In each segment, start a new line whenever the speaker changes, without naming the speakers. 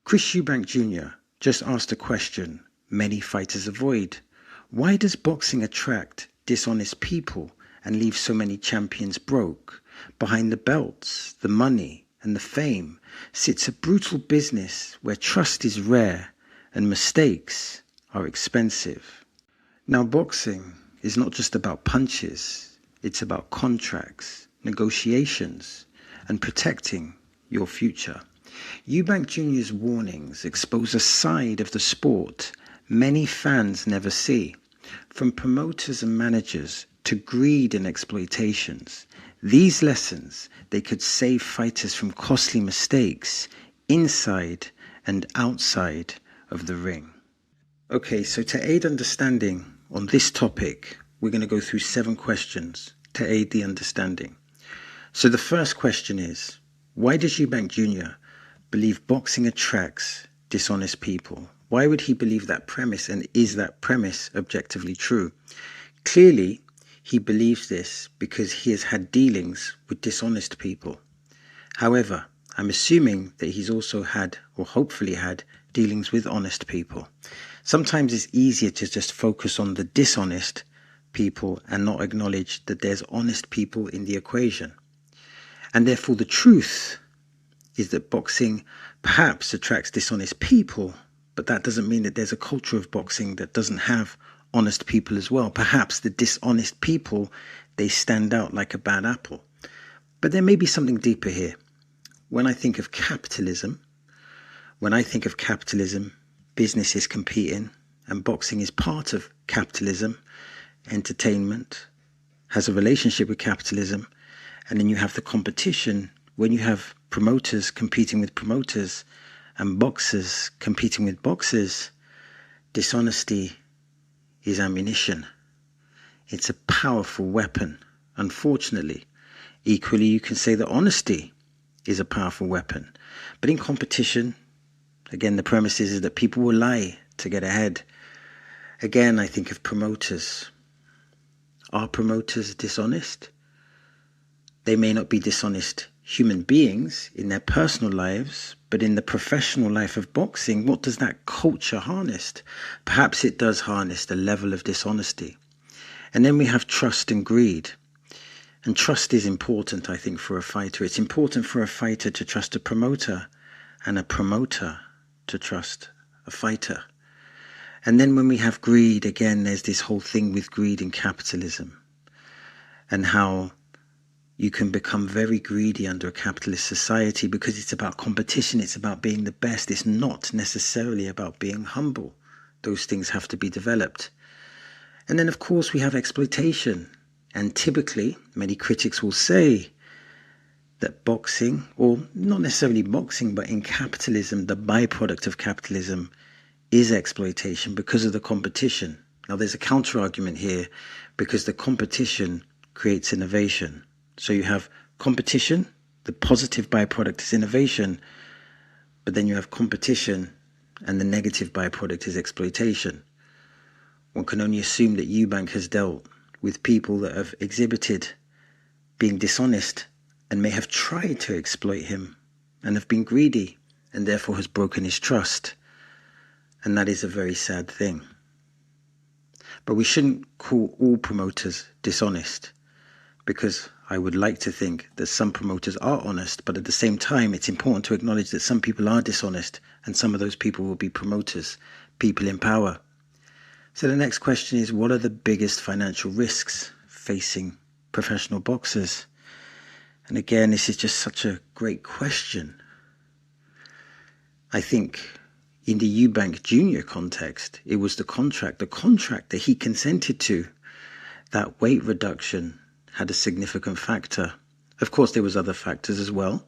Chris Eubank Jr. just asked a question many fighters avoid. Why does boxing attract dishonest people and leave so many champions broke? Behind the belts, the money, and the fame sits a brutal business where trust is rare and mistakes are expensive. Now, boxing is not just about punches, it's about contracts, negotiations, and protecting your future. Eubank Jr.'s warnings expose a side of the sport many fans never see. From promoters and managers to greed and exploitations, these lessons, they could save fighters from costly mistakes inside and outside of the ring. Okay, so to aid understanding on this topic, we're going to go through 7 questions to aid the understanding. So the first question is, why does Eubank Jr. believe boxing attracts dishonest people? Why would he believe that premise, and is that premise objectively true? Clearly, he believes this because he has had dealings with dishonest people. However, I'm assuming that he's also had, or hopefully had, dealings with honest people. Sometimes it's easier to just focus on the dishonest people and not acknowledge that there's honest people in the equation. And therefore the truth is that boxing perhaps attracts dishonest people, but that doesn't mean that there's a culture of boxing that doesn't have honest people as well. Perhaps the dishonest people, they stand out like a bad apple. But there may be something deeper here. When I think of capitalism, business is competing, and boxing is part of capitalism. Entertainment has a relationship with capitalism, and then you have the competition. When you have promoters competing with promoters and boxers competing with boxers, dishonesty is ammunition. It's a powerful weapon, unfortunately. Equally, you can say that honesty is a powerful weapon. But in competition, again, the premise is that people will lie to get ahead. Again, I think of promoters. Are promoters dishonest? They may not be dishonest human beings in their personal lives, but in the professional life of boxing, what does that culture harness? Perhaps it does harness the level of dishonesty. And then we have trust and greed. And trust is important, I think, for a fighter. It's important for a fighter to trust a promoter, and a promoter to trust a fighter. And then when we have greed, again, there's this whole thing with greed and capitalism, and how you can become very greedy under a capitalist society because it's about competition, it's about being the best. It's not necessarily about being humble. Those things have to be developed. And then, of course, we have exploitation. And typically, many critics will say that boxing, or not necessarily boxing, but in capitalism, the byproduct of capitalism is exploitation because of the competition. Now, there's a counter-argument here because the competition creates innovation. So you have competition, the positive byproduct is innovation, but then you have competition and the negative byproduct is exploitation. One can only assume that Eubank has dealt with people that have exhibited being dishonest and may have tried to exploit him and have been greedy and therefore has broken his trust. And that is a very sad thing. But we shouldn't call all promoters dishonest, because I would like to think that some promoters are honest, but at the same time, it's important to acknowledge that some people are dishonest, and some of those people will be promoters, people in power. So the next question is, what are the biggest financial risks facing professional boxers? And again, this is just such a great question. I think in the Eubank Jr. context, it was the contract that he consented to. That weight reduction had a significant factor. Of course, there was other factors as well.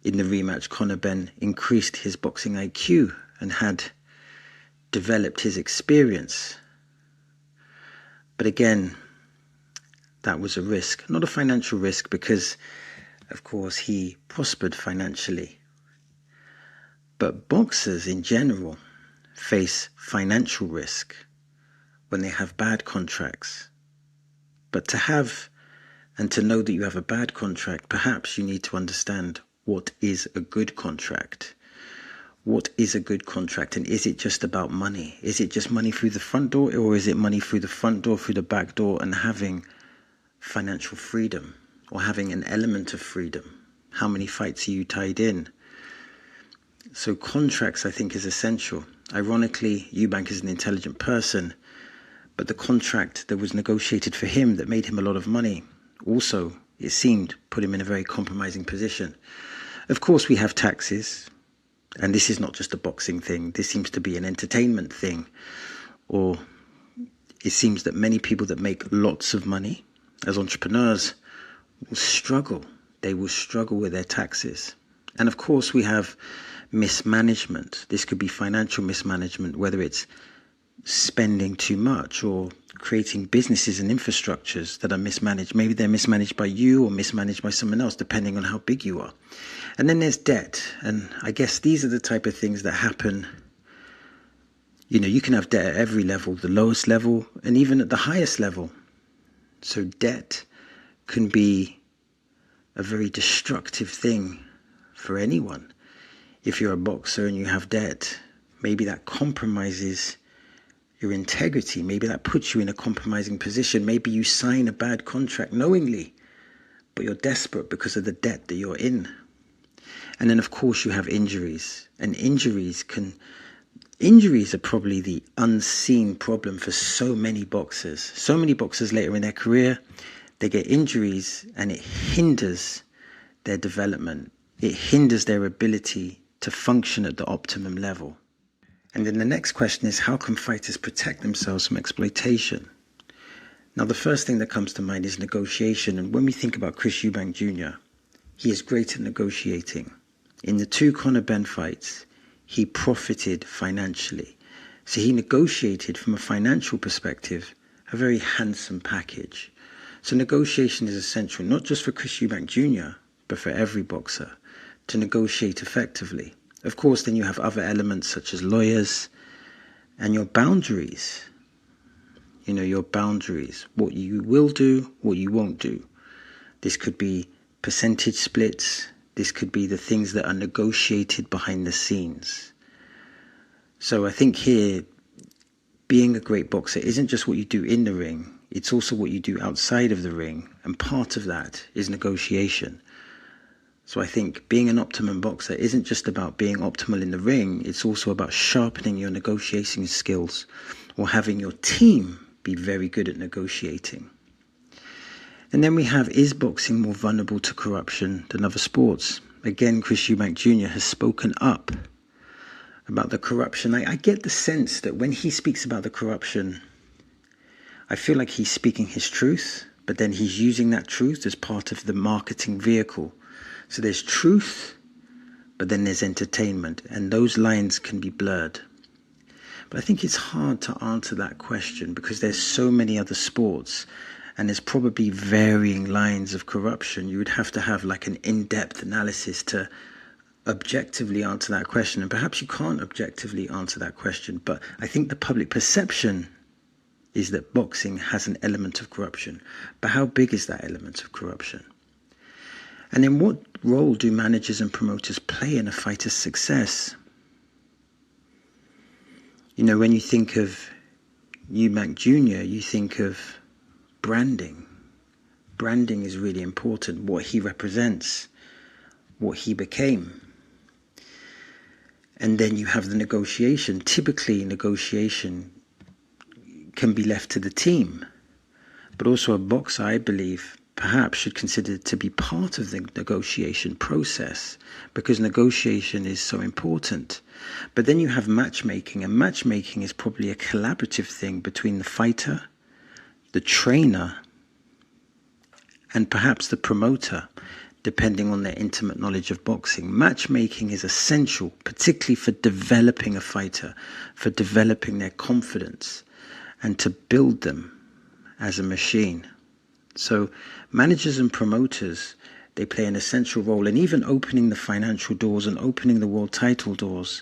In the rematch, Conor Benn increased his boxing IQ and had developed his experience. But again, that was a risk, not a financial risk, because of course he prospered financially. But boxers in general face financial risk when they have bad contracts. But to have and to know that you have a bad contract, perhaps you need to understand what is a good contract. what is a good contract, and is it just about money? Is it just money through the front door, or is it money through the front door, through the back door, and having financial freedom, or having an element of freedom? How many fights are you tied in? So contracts, I think, is essential. Ironically, Eubank is an intelligent person, but the contract that was negotiated for him that made him a lot of money also, it seemed, put him in a very compromising position. Of course, we have taxes, and this is not just a boxing thing. This seems to be an entertainment thing, or it seems that many people that make lots of money as entrepreneurs will struggle. They will struggle with their taxes. And of course, we have mismanagement. This could be financial mismanagement, whether it's spending too much or creating businesses and infrastructures that are mismanaged. Maybe they're mismanaged by you or mismanaged by someone else, depending on how big you are. And then there's debt. And I guess these are the type of things that happen. You know, you can have debt at every level, the lowest level, and even at the highest level. So debt can be a very destructive thing for anyone. If you're a boxer and you have debt, maybe that compromises your integrity. Maybe that puts you in a compromising position. Maybe you sign a bad contract knowingly, but you're desperate because of the debt that you're in. And then, of course, you have injuries. And injuries are probably the unseen problem for so many boxers. So many boxers later in their career, they get injuries, and it hinders their development. It hinders their ability to function at the optimum level. And then the next question is, how can fighters protect themselves from exploitation? Now, the first thing that comes to mind is negotiation. And when we think about Chris Eubank Jr., he is great at negotiating. In the two Conor Benn fights, he profited financially. So he negotiated from a financial perspective a very handsome package. So negotiation is essential, not just for Chris Eubank Jr., but for every boxer to negotiate effectively. Of course, then you have other elements such as lawyers and your boundaries. You know, your boundaries, what you will do, what you won't do. This could be percentage splits. This could be the things that are negotiated behind the scenes. So I think here, being a great boxer isn't just what you do in the ring. It's also what you do outside of the ring. And part of that is negotiation. So I think being an optimum boxer isn't just about being optimal in the ring. It's also about sharpening your negotiating skills, or having your team be very good at negotiating. And then we have, is boxing more vulnerable to corruption than other sports? Again, Chris Eubank Jr. has spoken up about the corruption. I get the sense that when he speaks about the corruption, I feel like he's speaking his truth, but then he's using that truth as part of the marketing vehicle. So there's truth, but then there's entertainment, and those lines can be blurred. But I think it's hard to answer that question because there's so many other sports, and there's probably varying lines of corruption. You would have to have like an in-depth analysis to objectively answer that question. And perhaps you can't objectively answer that question, but I think the public perception is that boxing has an element of corruption. But how big is that element of corruption? And then what role do managers and promoters play in a fighter's success? You know, when you think of Eubank Jr., you think of branding. Branding is really important, what he represents, what he became. And then you have the negotiation. Typically, negotiation can be left to the team. But also a boxer, I believe, perhaps should consider to be part of the negotiation process, because negotiation is so important. But then you have matchmaking, and matchmaking is probably a collaborative thing between the fighter, the trainer, and perhaps the promoter, depending on their intimate knowledge of boxing. Matchmaking is essential, particularly for developing a fighter, for developing their confidence, and to build them as a machine. So managers and promoters, they play an essential role in even opening the financial doors and opening the world title doors.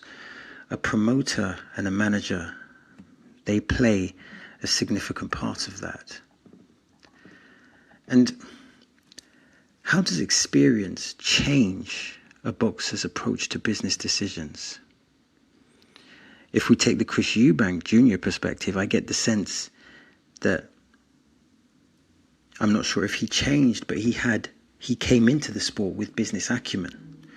A promoter and a manager, they play a significant part of that. And how does experience change a boxer's approach to business decisions? If we take the Chris Eubank Jr. perspective, I get the sense that, I'm not sure if he changed, but he came into the sport with business acumen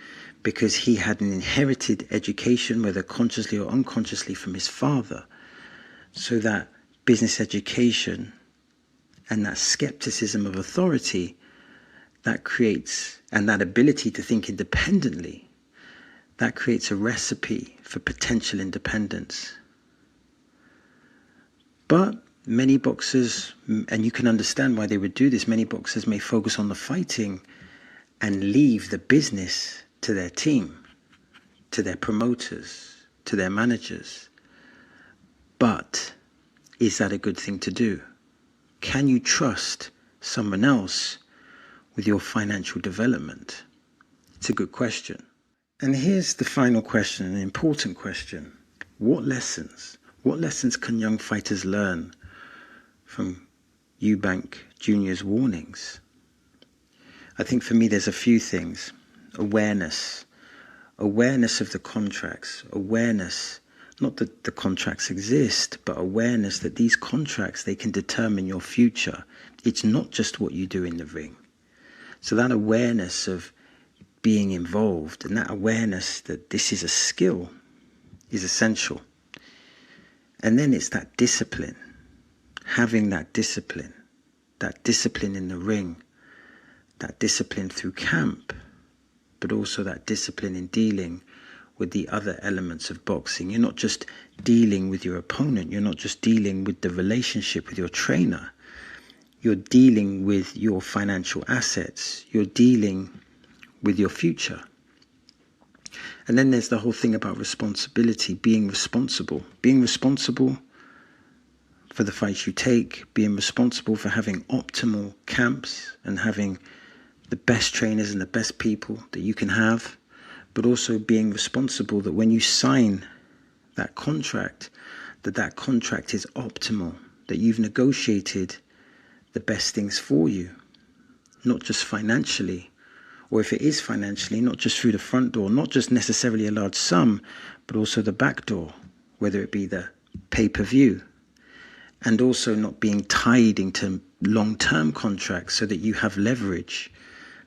because he had an inherited education, whether consciously or unconsciously, from his father. So that business education and that skepticism of authority, that creates, and that ability to think independently, that creates a recipe for potential independence. But many boxers, and you can understand why they would do this, many boxers may focus on the fighting and leave the business to their team, to their promoters, to their managers. But is that a good thing to do? Can you trust someone else with your financial development? It's a good question. And here's the final question, an important question. What lessons can young fighters learn from Eubank Jr.'s warnings? I think for me there's a few things. Awareness of the contracts, awareness, not that the contracts exist, but awareness that these contracts, they can determine your future. It's not just what you do in the ring. So that awareness of being involved and that awareness that this is a skill is essential. And then it's that discipline, having that discipline in the ring, that discipline through camp, but also that discipline in dealing with the other elements of boxing. You're not just dealing with your opponent. You're not just dealing with the relationship with your trainer. You're dealing with your financial assets. You're dealing with your future. And then there's the whole thing about responsibility, being responsible for the fights you take, being responsible for having optimal camps and having the best trainers and the best people that you can have, but also being responsible that when you sign that contract is optimal, that you've negotiated the best things for you, not just financially, or if it is financially, not just through the front door, not just necessarily a large sum, but also the back door, whether it be the pay-per-view, and also not being tied into long-term contracts so that you have leverage.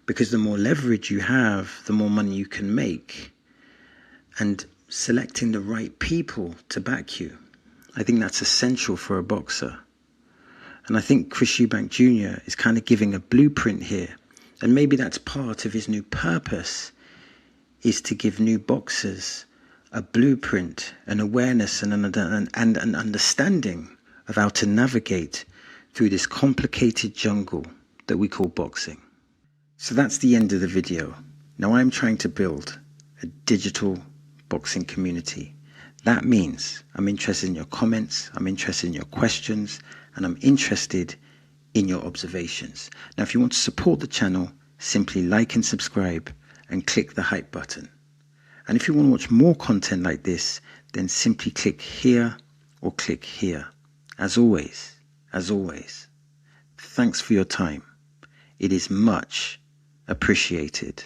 Because the more leverage you have, the more money you can make. And selecting the right people to back you, I think that's essential for a boxer. And I think Chris Eubank Jr. is kind of giving a blueprint here. And maybe that's part of his new purpose, is to give new boxers a blueprint, an awareness and an understanding of how to navigate through this complicated jungle that we call boxing. So that's the end of the video. Now I'm trying to build a digital boxing community. That means I'm interested in your comments, I'm interested in your questions, and I'm interested in your observations. Now, if you want to support the channel, simply like and subscribe and click the hype button. And if you want to watch more content like this, then simply click here or click here. As always, thanks for your time. It is much appreciated.